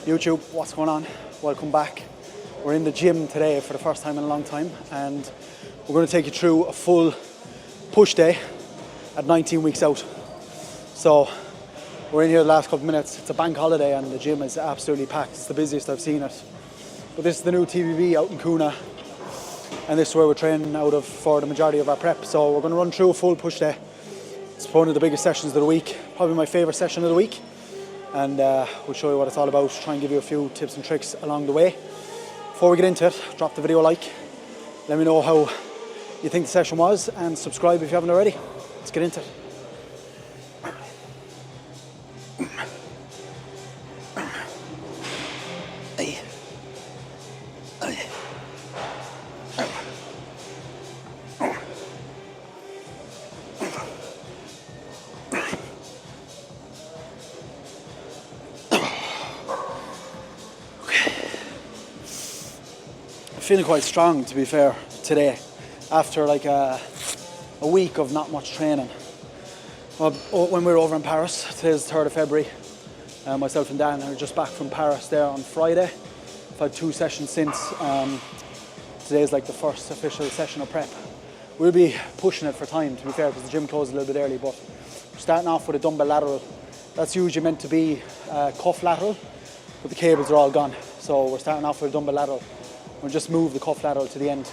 YouTube, what's going on? Welcome back. We're in the gym today for the first time in a long time, and we're going to take you through a full push day at 19 weeks out. So we're in here the last couple of minutes. It's a bank holiday and the gym is absolutely packed. It's the busiest I've seen it. But this is the new TVB out in Kuna, and this is where we're training out of for the majority of our prep. So we're going to run through a full push day. It's one of the biggest sessions of the week, probably my favourite session of the week. And we'll show you what it's all about, try and give you a few tips and tricks along the way. Before we get into it, drop the video a like. Let me know how you think the session was, and subscribe if you haven't already. Let's get into it. Feeling quite strong, to be fair, today after like a week of not much training. Well, when we were over in Paris, today's the 3rd of February, myself and Dan are just back from Paris there on Friday. I've had 2 sessions since. Today's like the first official session of prep. We'll be pushing it for time, to be fair, because the gym closed a little bit early, but we're starting off with a dumbbell lateral. That's usually meant to be cuff lateral, but the cables are all gone. So we're starting off with a dumbbell lateral. We'll just move the cuff lateral to the end.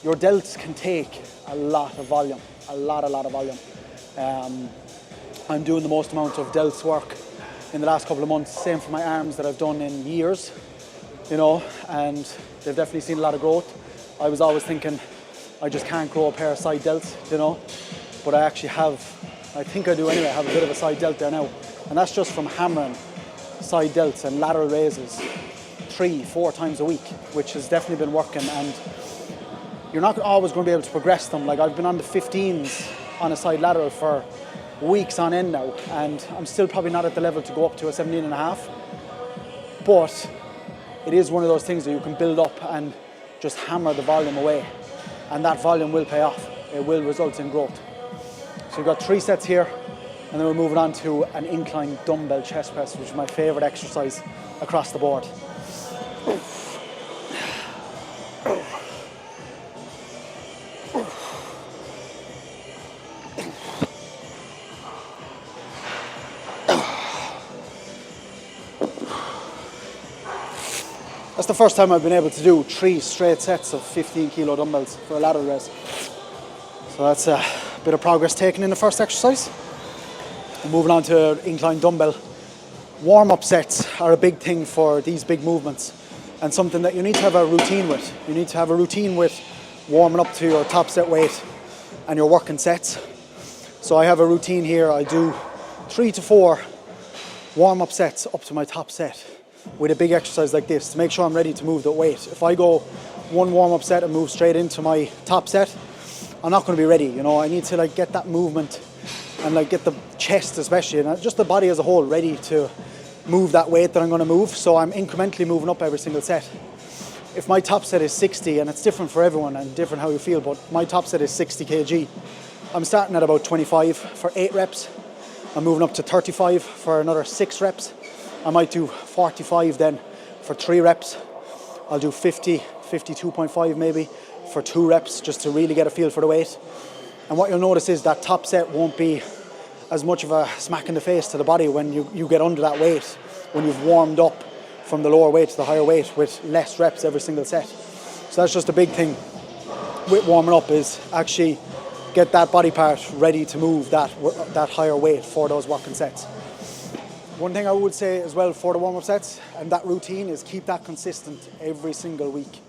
Your delts can take a lot of volume, a lot of volume. I'm doing the most amount of delts work in the last couple of months, same for my arms that I've done in years, you know, and they've definitely seen a lot of growth. I was always thinking I just can't grow a pair of side delts, you know, but I actually have, I think I do anyway, I have a bit of a side delt there now, and that's just from hammering side delts and lateral raises 3-4 times a week, which has definitely been working. And you're not always going to be able to progress them. Like, I've been on the 15s on a side lateral for weeks on end now, and I'm still probably not at the level to go up to a 17.5, but it is one of those things that you can build up and just hammer the volume away, and that volume will pay off. It will result in growth. So we've got 3 sets here, and then we're moving on to an incline dumbbell chest press, which is my favorite exercise across the board. That's the first time I've been able to do 3 straight sets of 15 kilo dumbbells for a lateral raise. So that's a bit of progress taken in the first exercise. And moving on to incline dumbbell. Warm-up sets are a big thing for these big movements, and something that you need to have a routine with. You need to have a routine with warming up to your top set weight and your working sets. So I have a routine here. I do 3 to 4 warm-up sets up to my top set with a big exercise like this to make sure I'm ready to move the weight. If I go 1 warm-up set and move straight into my top set, I'm not going to be ready. You know, I need to like get that movement and like get the chest especially, and just the body as a whole ready to move that weight that I'm going to move. So I'm incrementally moving up every single set. If my top set is 60, and it's different for everyone and different how you feel, but my top set is 60 kg, I'm starting at about 25 for 8 reps. I'm moving up to 35 for another 6 reps. I might do 45 then for 3 reps. I'll do 50, 52.5 maybe for 2 reps, just to really get a feel for the weight. And what you'll notice is that top set won't be as much of a smack in the face to the body when you get under that weight, when you've warmed up from the lower weight to the higher weight with less reps every single set. So that's just a big thing with warming up, is actually get that body part ready to move that higher weight for those working sets. One thing I would say as well for the warm-up sets and that routine is keep that consistent every single week.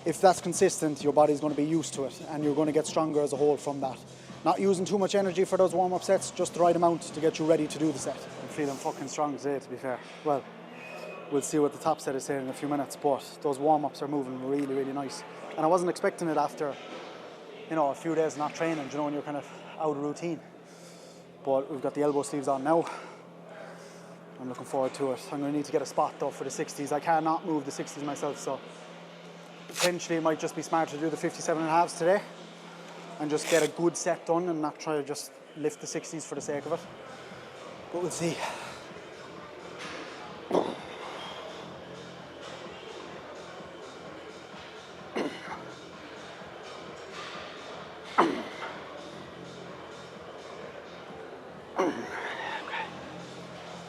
If that's consistent, your body's going to be used to it and you're going to get stronger as a whole from that. Not using too much energy for those warm-up sets, just the right amount to get you ready to do the set. I'm feeling fucking strong today, to be fair. Well, we'll see what the top set is saying in a few minutes, but those warm-ups are moving really, really nice. And I wasn't expecting it after, you know, a few days not training, you know, when you're kind of out of routine. But we've got the elbow sleeves on now. I'm looking forward to it. I'm going to need to get a spot though for the 60s. I cannot move the 60s myself, so potentially it might just be smart to do the 57.5s today and just get a good set done and not try to just lift the 60s for the sake of it. But we'll see.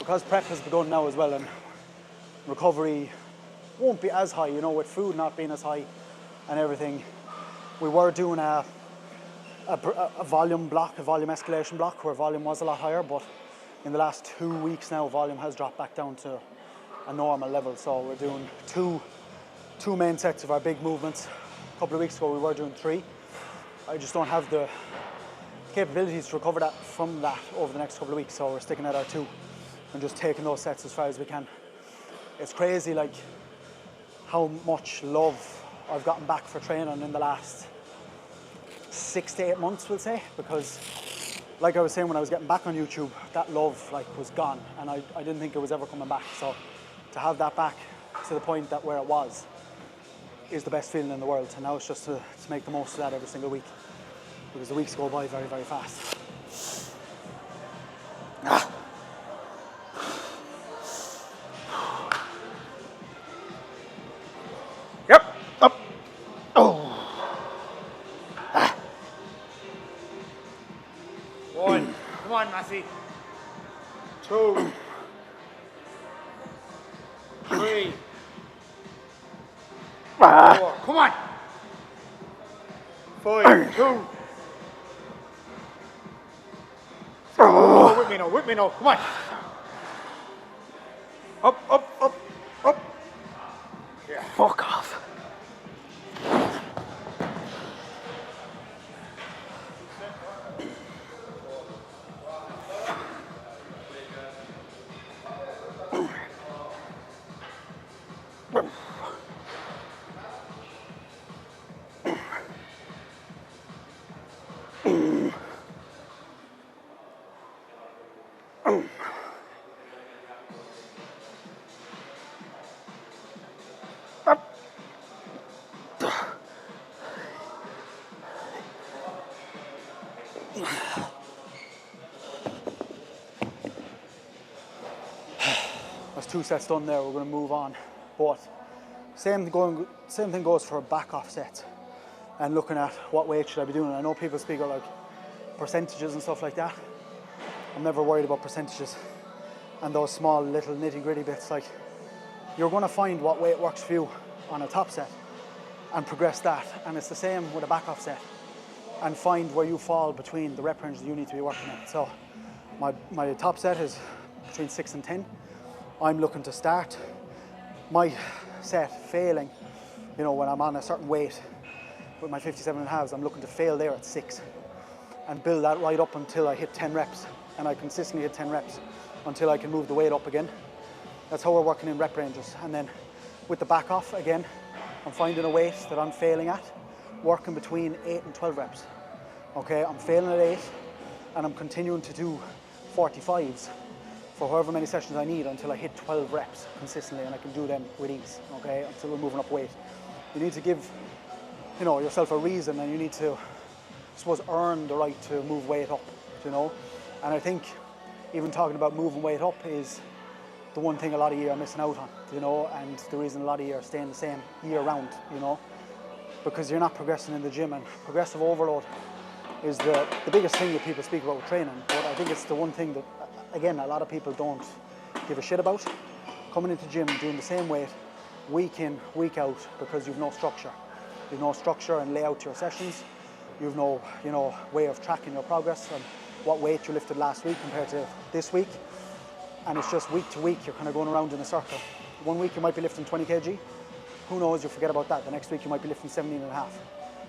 because prep has begun now as well, and recovery won't be as high, you know, with food not being as high and everything. We were doing a volume block, a volume escalation block, where volume was a lot higher, but in the last 2 weeks now, volume has dropped back down to a normal level. So we're doing two main sets of our big movements. A couple of weeks ago we were doing 3. I just don't have the capabilities to recover that from that over the next couple of weeks, so we're sticking at our 2 and just taking those sets as far as we can. It's crazy like how much love I've gotten back for training in the last 6 to 8 months, we'll say, because like I was saying, when I was getting back on YouTube, that love like was gone, and I didn't think it was ever coming back. So to have that back to the point that where it was is the best feeling in the world. And now it's just to make the most of that every single week, because the weeks go by very, very fast. Yep, up, oh. 1, come on, Massy. 2, 3, 4, come on. 5, 2. Oh, whip me now, come on. Up. Yeah. Fuck off. That's 2 sets done there. We're going to move on, but same thing goes for back off sets and looking at what weight should I be doing. I know people speak about like percentages and stuff like that. I'm never worried about percentages and those small little nitty gritty bits. Like, you're going to find what weight works for you on a top set and progress that, and it's the same with a back off set, and find where you fall between the rep ranges you need to be working at. So my top set is between 6 and 10. I'm looking to start my set failing, you know, when I'm on a certain weight with my 57 and halves, I'm looking to fail there at 6 and build that right up until I hit 10 reps, and I consistently hit 10 reps until I can move the weight up again. That's how we're working in rep ranges. And then with the back off, again, I'm finding a weight that I'm failing at, working between 8 and 12 reps. Okay, I'm failing at 8 and I'm continuing to do 45s for however many sessions I need until I hit 12 reps consistently, and I can do them with ease, okay, until we're moving up weight. You need to give, you know, yourself a reason, and you need to, I suppose, earn the right to move weight up, you know. And I think even talking about moving weight up is the one thing a lot of you are missing out on, you know, and the reason a lot of you are staying the same year round, you know, because you're not progressing in the gym. And progressive overload is the biggest thing that people speak about with training, but I think it's the one thing that, again, a lot of people don't give a shit about. Coming into gym, doing the same weight week in, week out, because you've no structure. You've no structure and layout to your sessions. You've no, you know, way of tracking your progress and what weight you lifted last week compared to this week. And it's just week to week, you're kind of going around in a circle. One week you might be lifting 20 kg. Who knows, you forget about that. The next week you might be lifting 17 and a half.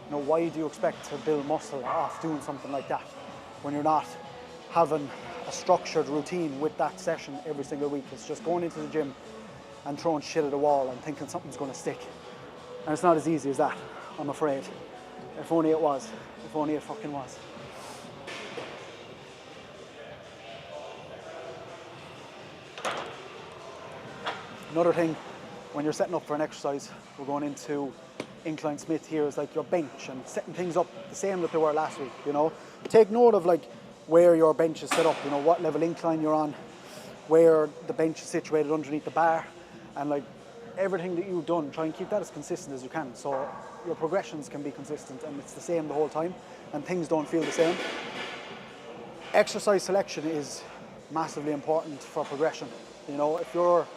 You know, why do you expect to build muscle off doing something like that when you're not having a structured routine with that session every single week? It's just going into the gym and throwing shit at the wall and thinking something's going to stick. And it's not as easy as that, I'm afraid. If only it was. If only it fucking was. Another thing, when you're setting up for an exercise, we're going into incline Smith here, is like your bench and setting things up the same that they were last week, you know. Take note of like where your bench is set up, you know, what level incline you're on, where the bench is situated underneath the bar, and like everything that you've done, try and keep that as consistent as you can, so your progressions can be consistent and it's the same the whole time and things don't feel the same. Exercise selection is massively important for progression. You know, if you're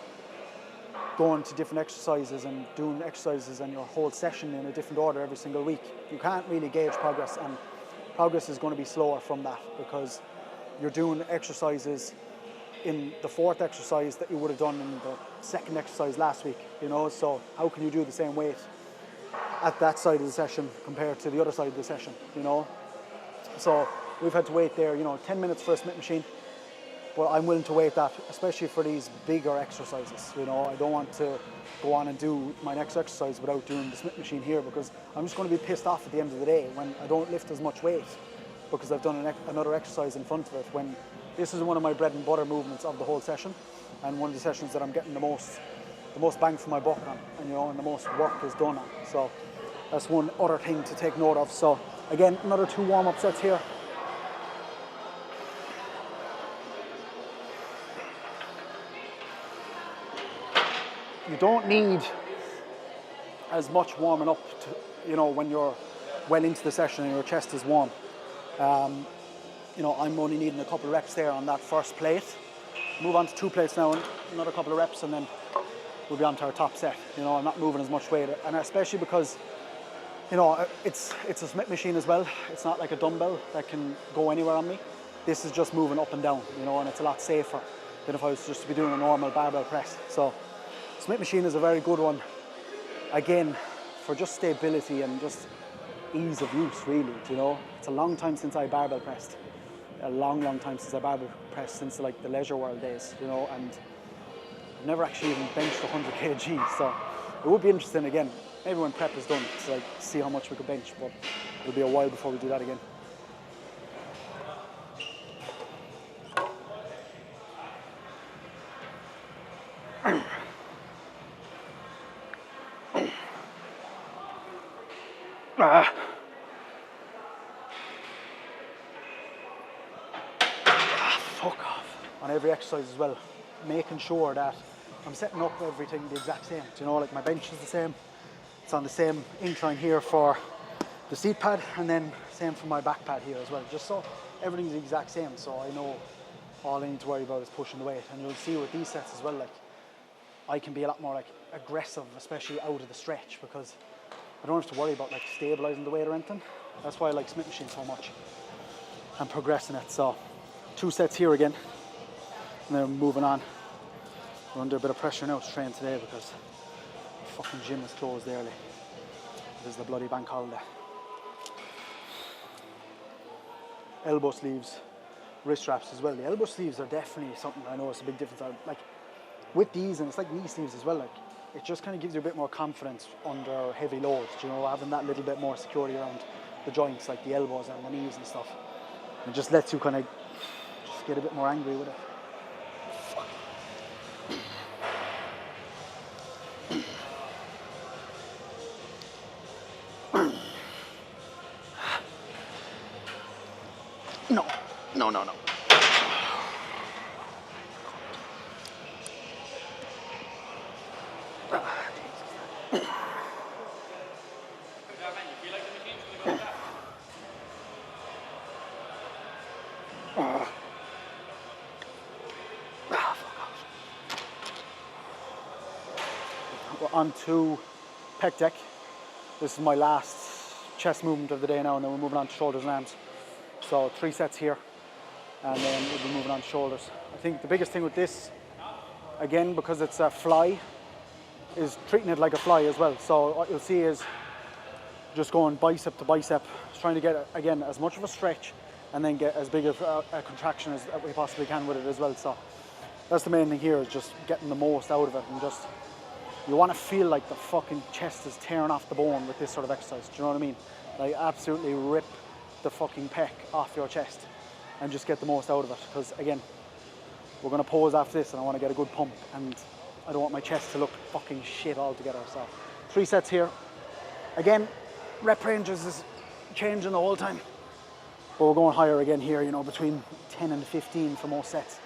going to different exercises and doing exercises and your whole session in a different order every single week, you can't really gauge progress, and progress is going to be slower from that because you're doing exercises in the fourth exercise that you would have done in the second exercise last week, you know, so how can you do the same weight at that side of the session compared to the other side of the session, you know? So we've had to wait there, you know, 10 minutes for a Smith machine, but I'm willing to wait that, especially for these bigger exercises, you know. I don't want to go on and do my next exercise without doing the Smith machine here because I'm just going to be pissed off at the end of the day when I don't lift as much weight because I've done another exercise in front of it, when this is one of my bread and butter movements of the whole session, and one of the sessions that I'm getting the most bang for my buck on, and you know, and the most work is done on. So that's one other thing to take note of. So again, another 2 warm-up sets here. You don't need as much warming up to, you know, when you're well into the session and your chest is warm. You know, I'm only needing a couple of reps there on that first plate. Move on to 2 plates now, and another couple of reps, and then we'll be on to our top set. You know, I'm not moving as much weight, and especially because, you know, it's a Smith machine as well. It's not like a dumbbell that can go anywhere on me. This is just moving up and down, you know, and it's a lot safer than if I was just to be doing a normal barbell press. So Smith machine is a very good one, again, for just stability and just ease of use, really, you know. It's a long time since I barbell pressed. A long time since I barbell pressed, since like the Leisure World days, you know, and I've never actually even benched 100 kg, so it would be interesting again, maybe when prep is done, to like see how much we could bench, but it'll be a while before we do that again. Fuck off. On every exercise as well, making sure that I'm setting up everything the exact same. Do you know, like my bench is the same. It's on the same incline here for the seat pad, and then same for my back pad here as well. Just so everything's the exact same, so I know all I need to worry about is pushing the weight. And you'll see with these sets as well, like I can be a lot more like aggressive, especially out of the stretch, because I don't have to worry about like stabilizing the weight or anything. That's why I like Smith machine so much and progressing it. So 2 sets here again, and then moving on. We're under a bit of pressure now to train today because the fucking gym is closed early. It is the bloody bank holiday. Elbow sleeves, wrist wraps as well. The elbow sleeves are definitely something I know it's a big difference. Like with these, and it's like knee sleeves as well, like it just kind of gives you a bit more confidence under heavy loads, you know, having that little bit more security around the joints, like the elbows and the knees and stuff. It just lets you kind of just get a bit more angry with it. No. We're on to pec deck. This is my last chest movement of the day now, and then we're moving on to shoulders and arms. So 3 sets here, and then we'll be moving on to shoulders. I think the biggest thing with this, again, because it's a fly, is treating it like a fly as well. So what you'll see is just going bicep to bicep, trying to get, again, as much of a stretch and then get as big of a contraction as we possibly can with it as well. So that's the main thing here, is just getting the most out of it, and just, you want to feel like the fucking chest is tearing off the bone with this sort of exercise. Do you know what I mean? Like absolutely rip the fucking pec off your chest and just get the most out of it. Because again, we're going to pose after this and I want to get a good pump, and I don't want my chest to look fucking shit altogether. So 3 sets here. Again, rep ranges is changing the whole time, but we're going higher again here, you know, between 10 and 15 for most sets.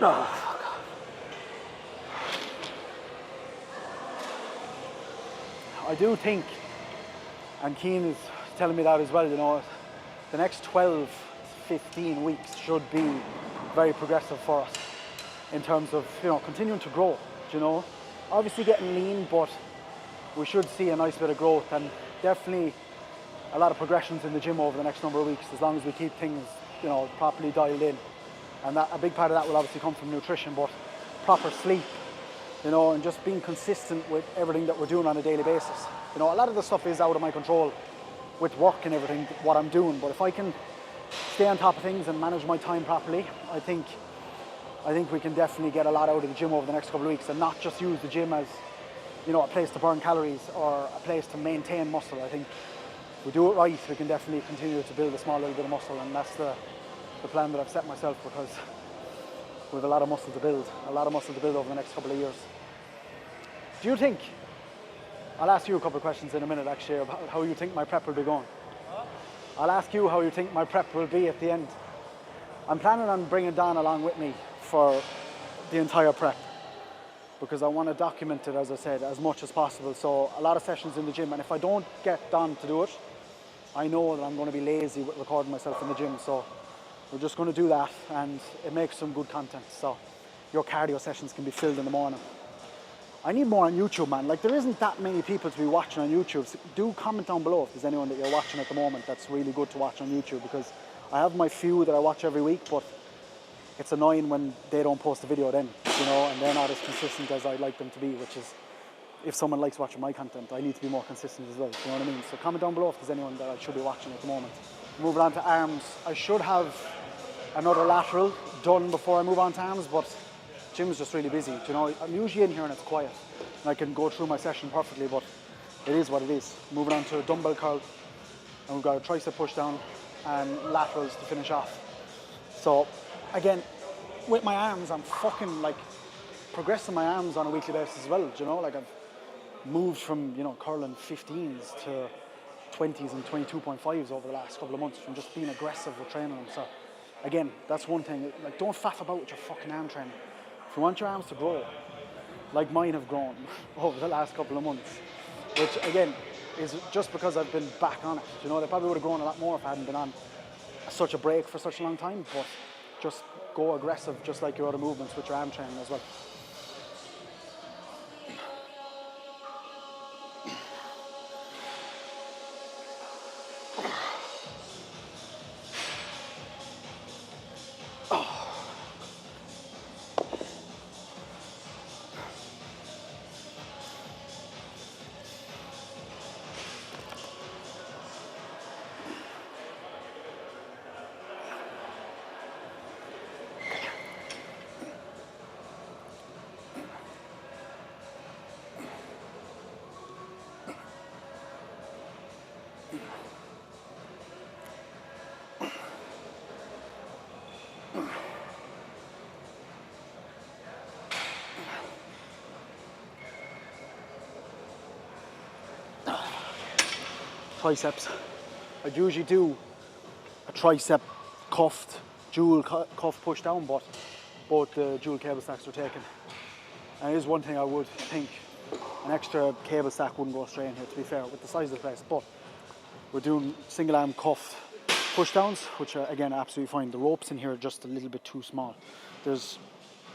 I do think, and Keane is telling me that as well, you know, the next 12, 15 weeks should be very progressive for us in terms of, you know, continuing to grow, you know. Obviously getting lean, but we should see a nice bit of growth and definitely a lot of progressions in the gym over the next number of weeks as long as we keep things, you know, properly dialed in. And that, a big part of that will obviously come from nutrition, but proper sleep, you know, and just being consistent with everything that we're doing on a daily basis. You know, a lot of the stuff is out of my control with work and everything, what I'm doing, but if I can stay on top of things and manage my time properly, I think we can definitely get a lot out of the gym over the next couple of weeks and not just use the gym as, you know, a place to burn calories or a place to maintain muscle. I think if we do it right, we can definitely continue to build a small little bit of muscle, and that's the plan that I've set myself, because we have a lot of muscle to build over the next couple of years. Do you think, I'll ask you a couple of questions in a minute actually about how you think my prep will be going. I'll ask you how you think my prep will be at the end. I'm planning on bringing Don along with me for the entire prep because I want to document it, as I said, as much as possible. So a lot of sessions in the gym, and if I don't get Don to do it, I know that I'm going to be lazy with recording myself in the gym. So we're just going to do that, and it makes some good content. So your cardio sessions can be filled in the morning. I need more on YouTube, man. Like, there isn't that many people to be watching on YouTube. So do comment down below if there's anyone that you're watching at the moment that's really good to watch on YouTube, because I have my few that I watch every week, but it's annoying when they don't post a video then, you know, and they're not as consistent as I'd like them to be, which is, if someone likes watching my content, I need to be more consistent as well, you know what I mean? So comment down below if there's anyone that I should be watching at the moment. Moving on to arms, I should have another lateral done before I move on to arms, but gym's just really busy, you know. I'm usually in here and it's quiet, and I can go through my session perfectly, but it is what it is. Moving on to a dumbbell curl, and we've got a tricep push down and laterals to finish off. So again, with my arms, I'm fucking like progressing my arms on a weekly basis as well, you know. Like, I've moved from, you know, curling 15s to 20s and 22.5s over the last couple of months from just being aggressive with training them. So again, that's one thing, like, don't faff about with your fucking arm training. If you want your arms to grow, like mine have grown over the last couple of months, which again is just because I've been back on it. You know, they probably would have grown a lot more if I hadn't been on such a break for such a long time, but just go aggressive just like your other movements with your arm training as well. Triceps. I'd usually do a tricep cuffed, dual cuff push down, but both the dual cable stacks were taken. And it is one thing I would think, an extra cable stack wouldn't go straight in here, to be fair, with the size of the place. But we're doing single arm cuffed push downs, which are again absolutely fine. The ropes in here are just a little bit too small. There's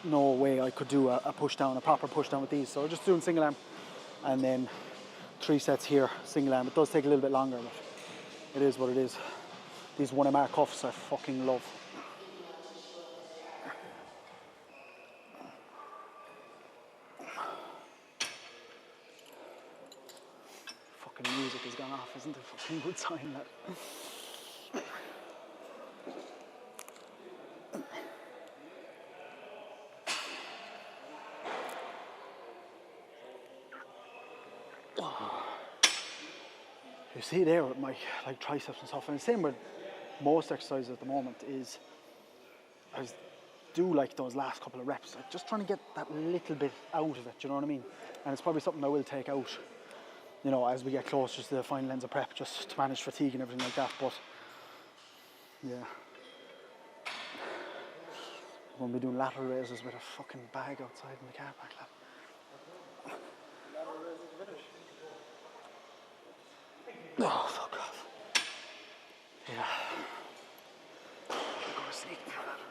no way I could do a push down, a proper push down with these. So we're just doing single arm, and then 3 sets here, single arm. It does take a little bit longer, but it is what it is. These 1MR cuffs I fucking love. Fucking music has gone off, isn't it? Fucking good sign, that. You see there with my like triceps and stuff, and the same with most exercises at the moment is I do like those last couple of reps, like just trying to get that little bit out of it, you know what I mean? And it's probably something I will take out, you know, as we get closer to the final ends of prep, just to manage fatigue and everything like that. But yeah, I'm going to be doing lateral raises with a fucking bag outside in the car park, lad. Oh, fuck off. Yeah. I'm going to sneak for a lateral raise.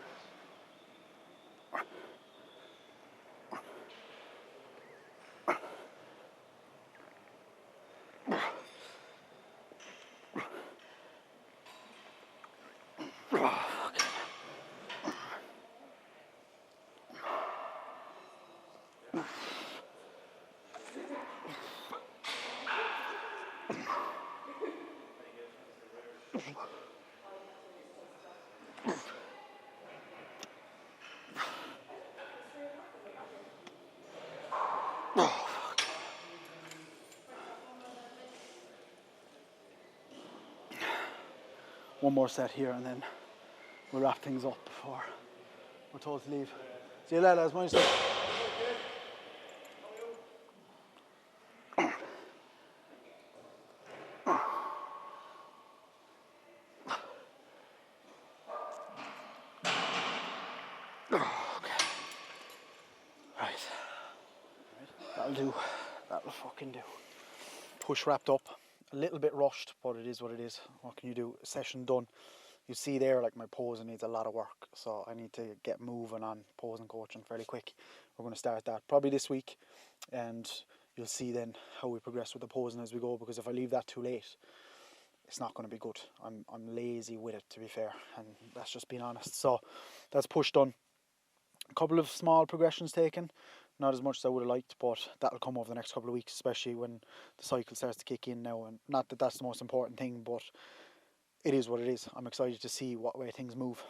One more set here and then we'll wrap things up before we're told to leave. See you later, lads. Mind yourself. Right. That'll do. That'll fucking do. Push wrapped up. A little bit rushed, but it is what it is. What can you do? Session done. You see there, like, my posing needs a lot of work, so I need to get moving on posing coaching fairly quick. We're going to start that probably this week, and you'll see then how we progress with the posing as we go, because if I leave that too late, it's not going to be good. I'm lazy with it, to be fair, and that's just being honest. So that's push done. A couple of small progressions taken, not as much as I would have liked, but that'll come over the next couple of weeks, especially when the cycle starts to kick in now. And not that that's the most important thing, but it is what it is. I'm excited to see what way things move.